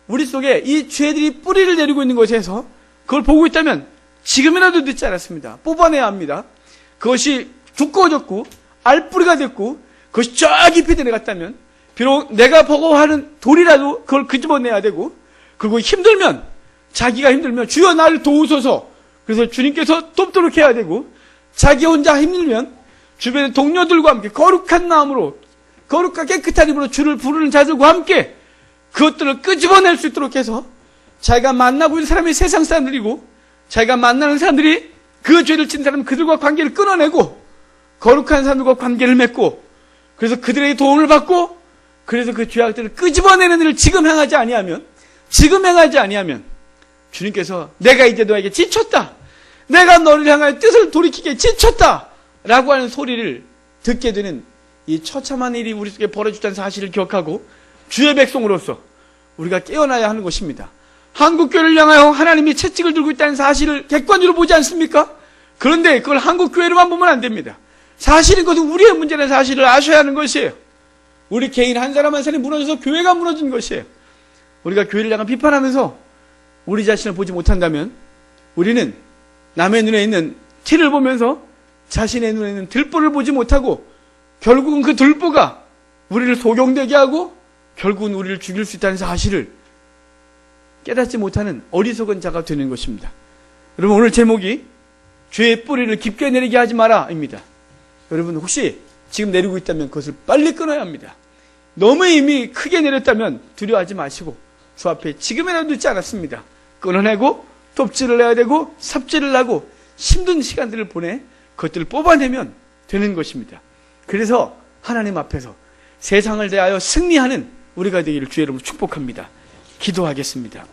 우리 속에 이 죄들이 뿌리를 내리고 있는 것에서 그걸 보고 있다면 지금이라도 늦지 않았습니다. 뽑아내야 합니다. 그것이 두꺼워졌고 알뿌리가 됐고 그것이 저 깊이 내려갔다면 비록 내가 버거워하는 돌이라도 그걸 끄집어내야 되고 그리고 힘들면 자기가 힘들면 주여 나를 도우소서 그래서 주님께서 돕도록 해야 되고 자기 혼자 힘들면 주변의 동료들과 함께 거룩한 마음으로 거룩하게 깨끗한 입으로 주를 부르는 자들과 함께 그것들을 끄집어낼 수 있도록 해서 자기가 만나고 있는 사람이 세상 사람들이고 자기가 만나는 사람들이 그 죄를 진 사람은 그들과 관계를 끊어내고 거룩한 사람들과 관계를 맺고 그래서 그들에게 도움을 받고 그래서 그 죄악들을 끄집어내는 일을 지금 행하지 아니하면 주님께서 내가 이제 너에게 지쳤다. 내가 너를 향하여 뜻을 돌이키게 지쳤다 라고 하는 소리를 듣게 되는 이 처참한 일이 우리 속에 벌어졌다는 사실을 기억하고 주의 백성으로서 우리가 깨어나야 하는 것입니다. 한국교회를 향하여 하나님이 채찍을 들고 있다는 사실을 객관적으로 보지 않습니까? 그런데 그걸 한국교회로만 보면 안 됩니다. 사실은 그것은 우리의 문제라는 사실을 아셔야 하는 것이에요. 우리 개인 한 사람 한 사람이 무너져서 교회가 무너진 것이에요. 우리가 교회를 향해 비판하면서 우리 자신을 보지 못한다면 우리는 남의 눈에 있는 티를 보면서 자신의 눈에 있는 들보를 보지 못하고 결국은 그 들보가 우리를 소경되게 하고 결국은 우리를 죽일 수 있다는 사실을 깨닫지 못하는 어리석은 자가 되는 것입니다. 여러분, 오늘 제목이 죄의 뿌리를 깊게 내리게 하지 마라 입니다. 여러분, 혹시 지금 내리고 있다면 그것을 빨리 끊어야 합니다. 너무 이미 크게 내렸다면 두려워하지 마시고 주 앞에 지금이라도 늦지 않았습니다. 끊어내고 톱질을 해야 되고 삽질을 하고 힘든 시간들을 보내 그것들을 뽑아내면 되는 것입니다. 그래서 하나님 앞에서 세상을 대하여 승리하는 우리가 되기를 주의 이름으로 축복합니다. 기도하겠습니다.